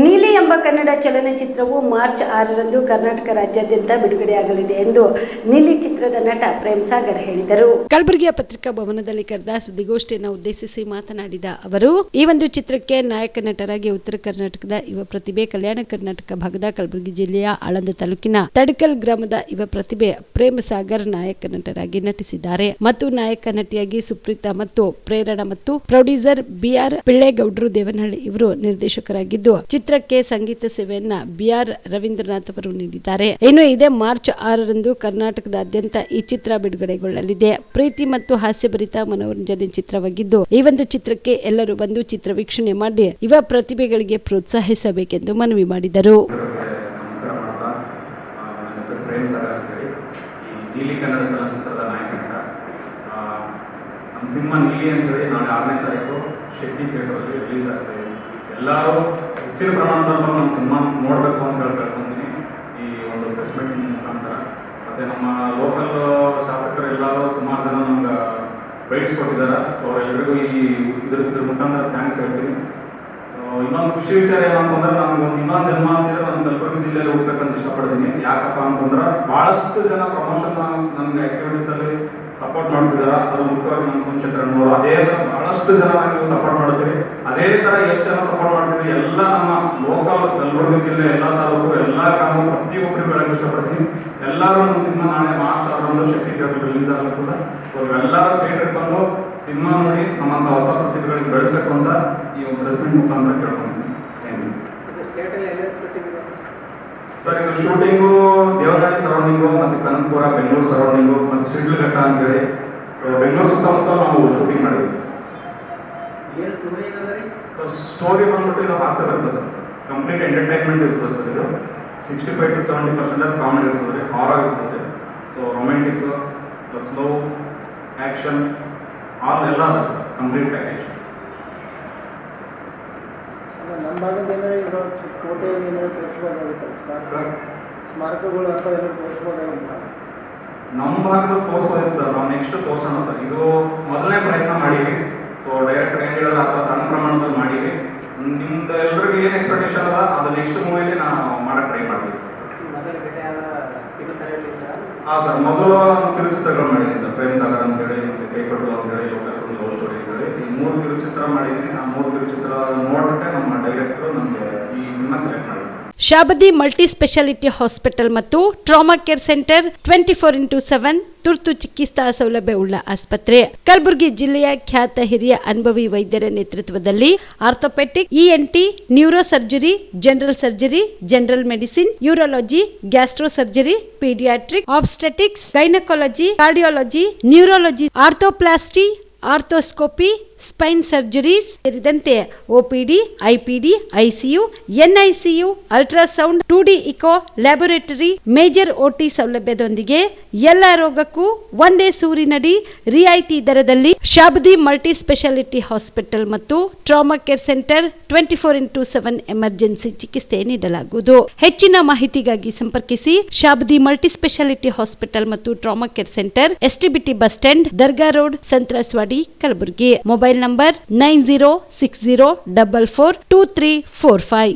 ನೀಲಿ ಎಂಬ ಕನ್ನಡ ಚಲನಚಿತ್ರವು ಮಾರ್ಚ್ 6ರಂದು ಕರ್ನಾಟಕ ರಾಜ್ಯಾದ್ಯಂತ ಬಿಡುಗಡೆಯಾಗಲಿದೆ ಎಂದು ನೀಲಿ ಚಿತ್ರದ ನಟ ಪ್ರೇಮ್ ಸಾಗರ್ ಹೇಳಿದರು. ಕಲಬುರಗಿಯ ಪತ್ರಿಕಾ ಭವನದಲ್ಲಿ ಕರೆದ ಸುದ್ದಿಗೋಷ್ಠಿಯನ್ನು ಉದ್ದೇಶಿಸಿ ಮಾತನಾಡಿದ ಅವರು, ಈ ಒಂದು ಚಿತ್ರಕ್ಕೆ ನಾಯಕ ನಟರಾಗಿ ಉತ್ತರ ಕರ್ನಾಟಕದ ಯುವ ಪ್ರತಿಭೆ, ಕಲ್ಯಾಣ ಕರ್ನಾಟಕ ಭಾಗದ ಕಲಬುರಗಿ ಜಿಲ್ಲೆಯ ಆಳಂದ ತಾಲೂಕಿನ ತಡಕಲ್ ಗ್ರಾಮದ ಯುವ ಪ್ರತಿಭೆ ಪ್ರೇಮ್ ಸಾಗರ್ ನಾಯಕ ನಟರಾಗಿ ನಟಿಸಿದ್ದಾರೆ ಮತ್ತು ನಾಯಕ ನಟಿಯಾಗಿ ಸುಪ್ರೀತಾ ಮತ್ತು ಪ್ರೇರಣಾ ಮತ್ತು ಪ್ರೊಡ್ಯೂಸರ್ ಬಿಆರ್ ಪಿಳ್ಳೇಗೌಡರು ದೇವನಹಳ್ಳಿ ಇವರು ನಿರ್ದೇಶಕರಾಗಿದ್ದು, ಚಿತ್ರಕ್ಕೆ ಸಂಗೀತ ಸೇವೆಯನ್ನ ಬಿಆರ್ ರವೀಂದ್ರನಾಥ್ ಅವರು ನೀಡಿದ್ದಾರೆ. ಇನ್ನು ಇದೇ ಮಾರ್ಚ್ 6ರಂದು ಕರ್ನಾಟಕದಾದ್ಯಂತ ಈ ಚಿತ್ರ ಬಿಡುಗಡೆಗೊಳ್ಳಲಿದೆ. ಪ್ರೀತಿ ಮತ್ತು ಹಾಸ್ಯಭರಿತ ಮನೋರಂಜನೆ ಚಿತ್ರವಾಗಿದ್ದು, ಈ ಒಂದು ಚಿತ್ರಕ್ಕೆ ಎಲ್ಲರೂ ಬಂದು ಚಿತ್ರ ವೀಕ್ಷಣೆ ಮಾಡಿ ಯುವ ಪ್ರತಿಭೆಗಳಿಗೆ ಪ್ರೋತ್ಸಾಹಿಸಬೇಕೆಂದು ಮನವಿ ಮಾಡಿದರು. ನೀಲಿ ಕನ್ನಡ ಚಲನಚಿತ್ರದ ನಾಯಕ ನಟ ನಮ್ಮ ಸಿನಿಮಾ ನೀಲಿ ಅಂತೇಳಿ ನಾಳೆ 6ನೇ ತಾರೀಕು ಶೆಟ್ಟಿ ಥಿಯೇಟರಲ್ಲಿ ರಿಲೀಸ್ ಆಗ್ತದೆ. ಎಲ್ಲರೂ ಹೆಚ್ಚಿನ ಪ್ರಮಾಣದಲ್ಲಿ ಬಂದು ನಮ್ಮ ಸಿನಿಮಾ ನೋಡಬೇಕು ಅಂತ ಕೇಳ್ಕೊತೀನಿ ಈ ಒಂದು ಪ್ರೆಸ್ ಮೀಟ್ ಮುಖಾಂತರ. ಮತ್ತು ನಮ್ಮ ಲೋಕಲ್ ಶಾಸಕರು ಎಲ್ಲರೂ ಸುಮಾರು ಜನ ನಮ್ಗೆ ಬೈಟ್ಸ್ ಕೊಟ್ಟಿದ್ದಾರೆ. ಸೊ ಅವರೆಲ್ಲರಿಗೂ ಇದ್ರ ಮುಖಾಂತರ ಥ್ಯಾಂಕ್ಸ್ ಹೇಳ್ತೀನಿ. ಸೊ ಇನ್ನೊಂದು ಖುಷಿ ವಿಚಾರ ಏನಂತಂದ್ರೆ, ನನಗೊಂದು ಇನ್ನೊಂದು ಜನ್ಮ ಅಂತಿದ್ರೆ ನಾನು ಕಲಬುರಗಿ ಜಿಲ್ಲೆಯಲ್ಲಿ ಹುಡ್ಬೇಕಂತ ಇಷ್ಟಪಡ್ತೀನಿ. ಯಾಕಪ್ಪ ಅಂತಂದ್ರೆ ಭಾಳಷ್ಟು ಜನ ಪ್ರಮೋಷನ್ ನನಗೆ ಆಕ್ಟಿವಿಟೀಸಲ್ಲಿ ಸಪೋರ್ಟ್ ಮಾಡ್ತಿದ್ದಾರೆ. ಅದು ಮುಖ್ಯವಾಗಿ ನಮ್ಮ ಸೋಮಶೇಖರಣ್ಣವರು ಅದೇ ಥರ ಭಾಳಷ್ಟು ಜನ ನೀವು ಸಪೋರ್ಟ್ ಮಾಡ್ತೀರಿ. ಅದೇ ಥರ ಎಷ್ಟು ಜನ ಸಪೋರ್ಟ್ ಮಾಡ್ತೀರಿ ಎಲ್ಲ ನಮ್ಮ ಲೋಕಲ್ ಕಲಬುರಗಿ ಜಿಲ್ಲೆ ಎಲ್ಲ ತಾಲೂಕು ಎಲ್ಲ ಗ್ರಾಮ ಪ್ರತಿಯೊಬ್ಬರಿಗೆ ಹೇಳಕ್ಕೆ ಇಷ್ಟಪಡ್ತೀನಿ. ಎಲ್ಲರೂ ನಮ್ಮ ಸಿನಿಮಾ ನಾಳೆ ಮಾರ್ಚ್ 6ರಂದು ಶೆಟ್ಟಿ ಥಿಯೇಟರ್ ರಿಲೀಸ್ ಆಗ್ತದೆ. ಸೊ ಎಲ್ಲರೂ ಥಿಯೇಟರ್ಗೆ ಬಂದು ಸಿನಿಮಾ ನೋಡಿ ನಮ್ಮಂಥ ಹೊಸ ಪ್ರತಿಭೆಗಳಿಗೆ ಬೆಳೆಸಬೇಕು ಅಂತ ಈ ಒಂದು ಪ್ರೆಸ್ ಮೀಟ್ ಮುಖಾಂತರ ಕೇಳ್ಕೊಂತೀನಿ. Thank you sir. ಇದು ಶೂಟಿಂಗು ದೇವನಹಳ್ಳಿ ಸರೌಂಡಿಂಗು ಮತ್ತು ಕನಕಪುರ, ಬೆಂಗಳೂರು ಸರೌಂಡಿಂಗು ಮತ್ತು ಶಿಡ್ಲಘಟ್ಟ ಅಂತೇಳಿ ಬೆಂಗಳೂರು ಸುತ್ತಮುತ್ತ ನಾವು ಶೂಟಿಂಗ್ ಮಾಡಿದ್ವಿ ಸರ್. ಸರ್ ಸ್ಟೋರಿ ಬಂದ್ಬಿಟ್ಟು ಇದು ಹಾಸ್ಯ ಬರುತ್ತೆ ಸರ್. ಕಂಪ್ಲೀಟ್ ಎಂಟರ್ಟೈನ್ಮೆಂಟ್ ಇರ್ತದೆ ಸರ್. ಇದು 65 to 70% ಕಾಮಿಡಿ ಇರ್ತದೆ, ಹಾರರ್ ಇರ್ತದೆ. So romantic plus love, action all ಎಲ್ಲ ಅದ ಸರ್. Complete package. ನಮ್ಮ ಭಾಗದ ಏನಾದ್ರು ಕೋಟೆ ಸರ್ ಸ್ಮಾರಕಗಳು ಅಥವಾ ಏನಾದ್ರು ತೋರಿಸ್ಬೋದಾಗಿಲ್ಲ? ನಮ್ಮ ಭಾಗದಲ್ಲಿ ತೋರಿಸ್ಬೋದಿತ್ತು ಸರ್. ನಾವು ನೆಕ್ಸ್ಟ್ ತೋರಿಸೋಣ ಸರ್. ಇದು ಮೊದಲನೇ ಪ್ರಯತ್ನ ಮಾಡೀವಿ. ಸೊ ಡೈರೆಕ್ಟರ್ ಏನು ಹೇಳಿದ್ರೆ ಆ ಥರ ಸಣ್ಣ ಪ್ರಮಾಣದಲ್ಲಿ ಮಾಡೀವಿ. ನಿಮ್ದು ಎಲ್ರಿಗೂ ಏನು ಎಕ್ಸ್ಪೆಕ್ಟೇಷನ್ ಅದ ಅದು ನೆಕ್ಸ್ಟ್ ಮೂವಿಲಿ ನಾವು ಮಾಡಕ್ಕೆ ಟ್ರೈ ಮಾಡ್ತೀವಿ ಸರ್. ಹಾಂ ಸರ್, ಮೊದಲು ಕಿರುಚಿತ್ರಗಳು ಮಾಡಿದ್ದೀನಿ ಸರ್. ಪ್ರೇಮ್ ಸಾಗರ್ ಅಂತೇಳಿ, ಮತ್ತು ಕೈಕೊಟ್ಟು ಅಂತೇಳಿ, ಲೋಕಲ್ ಲವ್ ಸ್ಟೋರಿ ಅಂತೇಳಿ ಈ 3 ಕಿರುಚಿತ್ರ ಮಾಡಿದ್ದೀನಿ. ಆ 3 ಕಿರುಚಿತ್ರ ನೋಡ್ಬಿಟ್ಟೆ ನಮ್ಮ ಡೈರೆಕ್ಟರ್ ನಮಗೆ ಈ ಸಿನಿಮಾ ಸೆಲೆಕ್ಟ್ ಮಾಡಿದ್ರು sir. Shabdi multi speciality hospital ಮತ್ತು ಟ್ರಾಮಾ ಕೇರ್ ಸೆಂಟರ್ 24x7 ತುರ್ತು ಚಿಕಿತ್ಸಾ ಸೌಲಭ್ಯ ಉಳ್ಳ ಆಸ್ಪತ್ರೆ. ಕಲಬುರಗಿ ಜಿಲ್ಲೆಯ ಖ್ಯಾತ ಹಿರಿಯ ಅನುಭವಿ ವೈದ್ಯರ ನೇತೃತ್ವದಲ್ಲಿ orthopaedic, ENT, neuro surgery, general surgery, general medicine, urology, gastro surgery, paediatric, obstetrics, gynaecology, cardiology, neurology, arthroplasty, arthroscopy, spine surgeries ಸೇರಿದಂತೆ OPD, IPD, ICU, NICU, ultrasound, 2D echo, laboratory, major OT ಸೌಲಭ್ಯದೊಂದಿಗೆ ಎಲ್ಲ ರೋಗಕ್ಕೂ ಒಂದೇ ಸೂರಿನಡಿ ರಿಯಾಯಿತಿ ದರದಲ್ಲಿ ಶಾಬದಿ ಮಲ್ಟಿ ಸ್ಪೆಷಾಲಿಟಿ ಹಾಸ್ಪಿಟಲ್ ಮತ್ತು trauma care centre 24x7 emergency ಚಿಕಿತ್ಸೆ ನೀಡಲಾಗುವುದು. ಹೆಚ್ಚಿನ ಮಾಹಿತಿಗಾಗಿ ಸಂಪರ್ಕಿಸಿ ಶಾಬದಿ ಮಲ್ಟಿ ಸ್ಪೆಷಾಲಿಟಿ ಹಾಸ್ಪಿಟಲ್ ಮತ್ತು trauma care centre, STBT bus stand, Dargah road, ಸಂತ್ರಸ್ವಾಡಿ, Kalaburagi. Mobile number 9060442345.